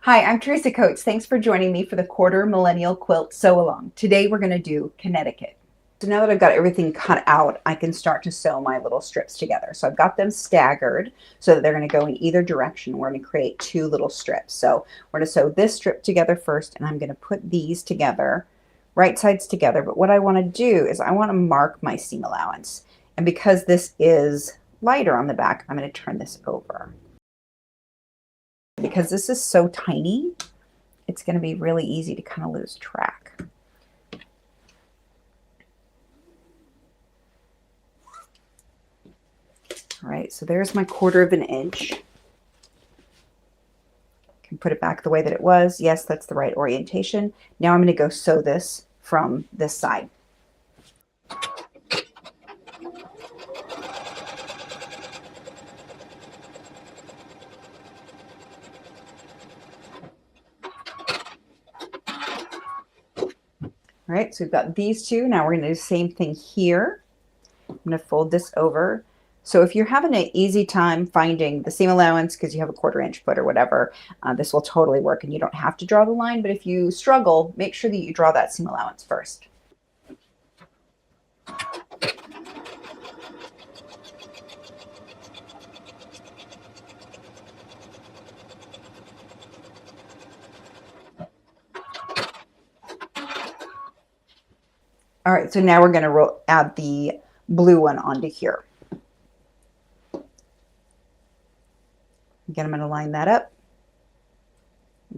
Hi, I'm Teresa Coates. Thanks for joining me for the Quarter Millennial Quilt Sew Along. Today we're going to do Connecticut. So now that I've got everything cut out, I can start to sew my little strips together. So I've got them staggered so that they're going to go in either direction. We're going to create two little strips. So we're going to sew this strip together first, and I'm going to put these together, right sides together. But what I want to do is I want to mark my seam allowance. And because this is lighter on the back, I'm going to turn this over. Because this is so tiny, it's going to be really easy to kind of lose track. All right, so there's my 1/4 of an inch. Can put it back the way that it was. Yes, that's the right orientation. Now I'm going to go sew this from this side. All right, so we've got these two. Now we're going to do the same thing here. I'm going to fold this over. So if you're having an easy time finding the seam allowance because you have a 1/4 inch foot or whatever, this will totally work and you don't have to draw the line. But if you struggle, make sure that you draw that seam allowance first. All right, so now we're going to add the blue one onto here. Again, I'm going to line that up.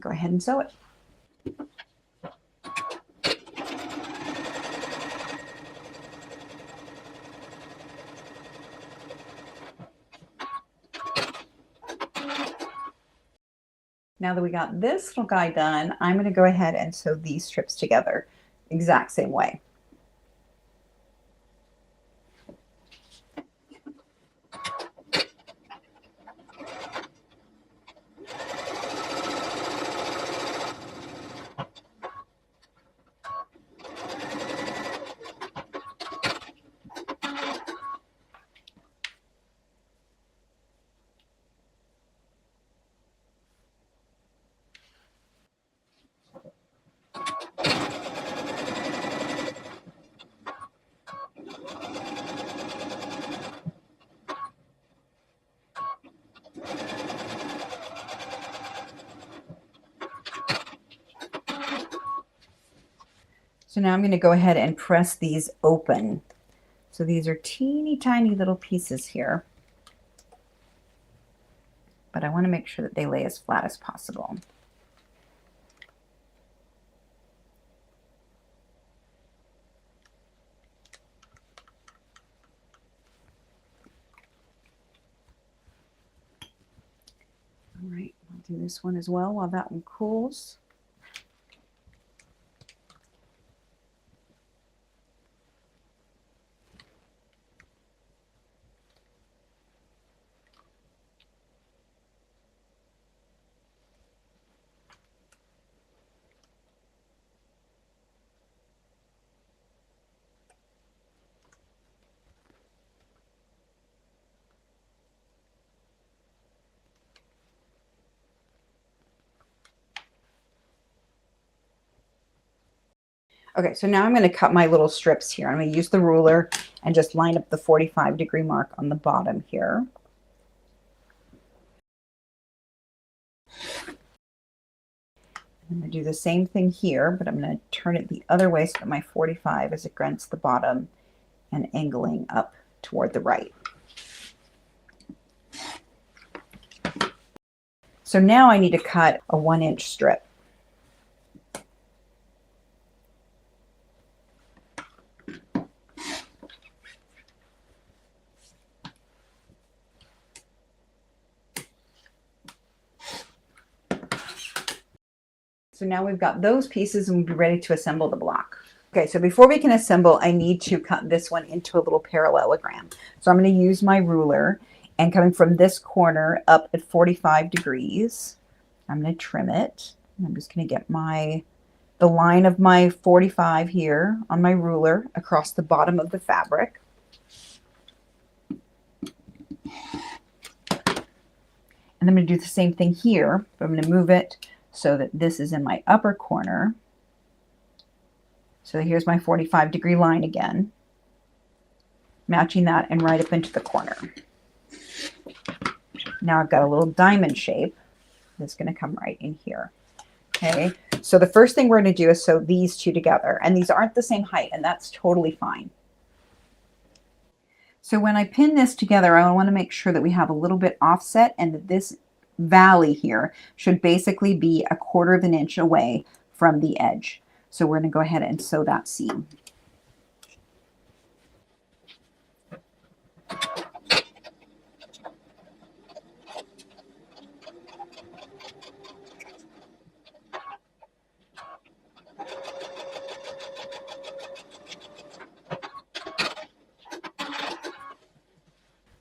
Go ahead and sew it. Now that we got this little guy done, I'm going to go ahead and sew these strips together exact same way. So now I'm going to go ahead and press these open. So these are teeny tiny little pieces here, but I want to make sure that they lay as flat as possible. All right, I'll do this one as well while that one cools. Okay, so now I'm going to cut my little strips here. I'm going to use the ruler and just line up the 45-degree mark on the bottom here. I'm going to do the same thing here, but I'm going to turn it the other way so that my 45 is against the bottom and angling up toward the right. So now I need to cut a 1-inch strip. So now we've got those pieces and we'll be ready to assemble the block. Okay, so before we can assemble, I need to cut this one into a little parallelogram. So I'm going to use my ruler, and coming from this corner up at 45 degrees, I'm going to trim it. I'm just going to get the line of my 45 here on my ruler across the bottom of the fabric. And I'm going to do the same thing here, but I'm going to move it so that this is in my upper corner. So here's my 45-degree line again, matching that and right up into the corner. Now I've got a little diamond shape that's going to come right in here. Okay, so the first thing we're going to do is sew these two together, and these aren't the same height, and that's totally fine. So when I pin this together, I want to make sure that we have a little bit offset, and that this valley here should basically be 1/4 of an inch away from the edge. So we're going to go ahead and sew that seam.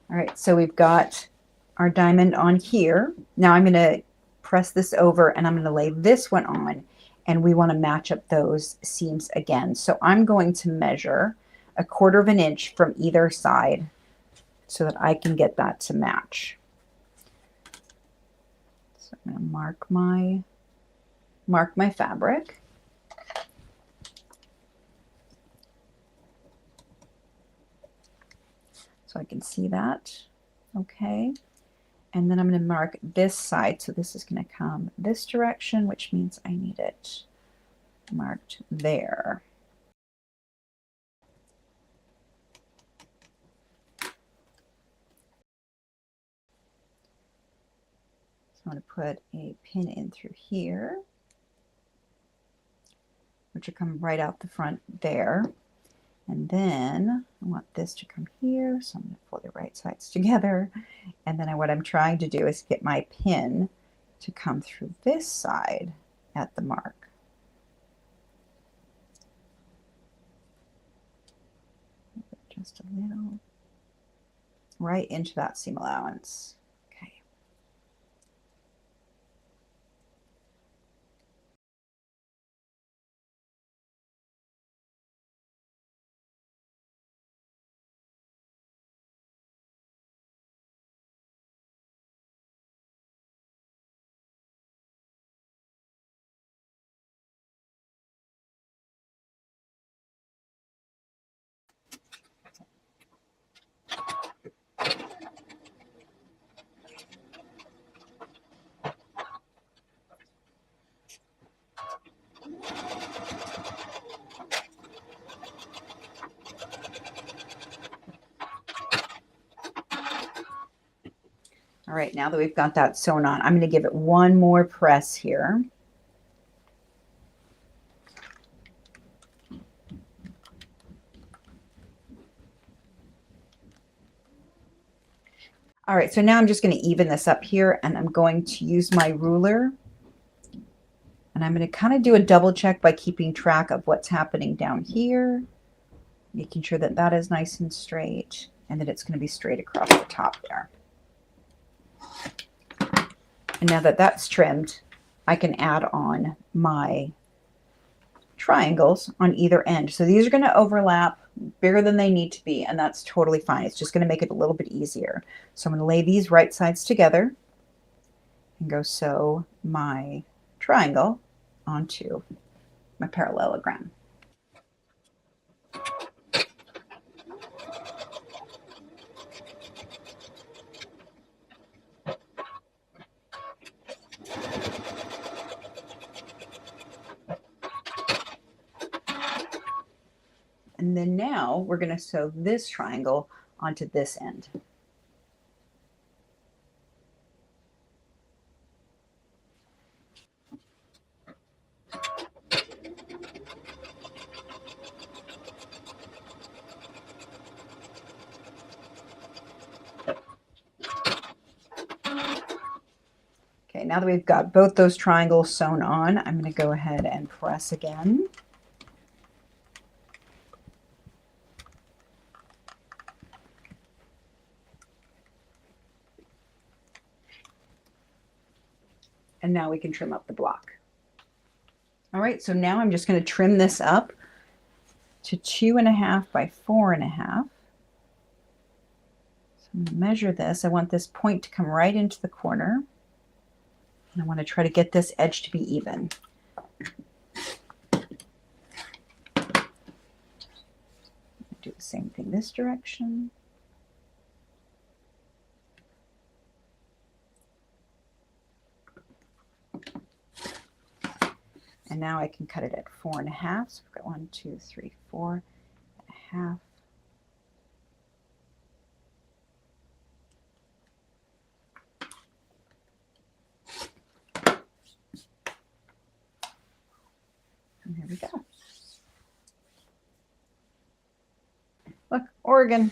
All right, so we've got our diamond on here. Now I'm going to press this over and I'm going to lay this one on, and we want to match up those seams again. So I'm going to measure 1/4 of an inch from either side so that I can get that to match. So I'm going to mark my fabric. So I can see that. Okay. And then I'm going to mark this side. So this is going to come this direction, which means I need it marked there. So I'm going to put a pin in through here, which will come right out the front there. And then I want this to come here, so I'm going to pull the right sides together. And then what I'm trying to do is get my pin to come through this side at the mark. Just a little, right into that seam allowance. Okay. All right, now that we've got that sewn on, I'm going to give it one more press here. All right, so now I'm just going to even this up here, and I'm going to use my ruler, and I'm going to kind of do a double check by keeping track of what's happening down here, making sure that that is nice and straight, and that it's going to be straight across the top there. And now that that's trimmed, I can add on my triangles on either end. So these are going to overlap bigger than they need to be, and that's totally fine. It's just going to make it a little bit easier. So I'm going to lay these right sides together and go sew my triangle onto my parallelogram. And then now we're going to sew this triangle onto this end. Okay, now that we've got both those triangles sewn on, I'm going to go ahead and press again. And now we can trim up the block. All right, so now I'm just going to trim this up to 2.5 by 4.5. So I'm going to measure this. I want this point to come right into the corner. And I want to try to get this edge to be even. Do the same thing this direction. And now I can cut it at 4.5. So we've got 1, 2, 3, 4.5. And there we go. Look, Oregon.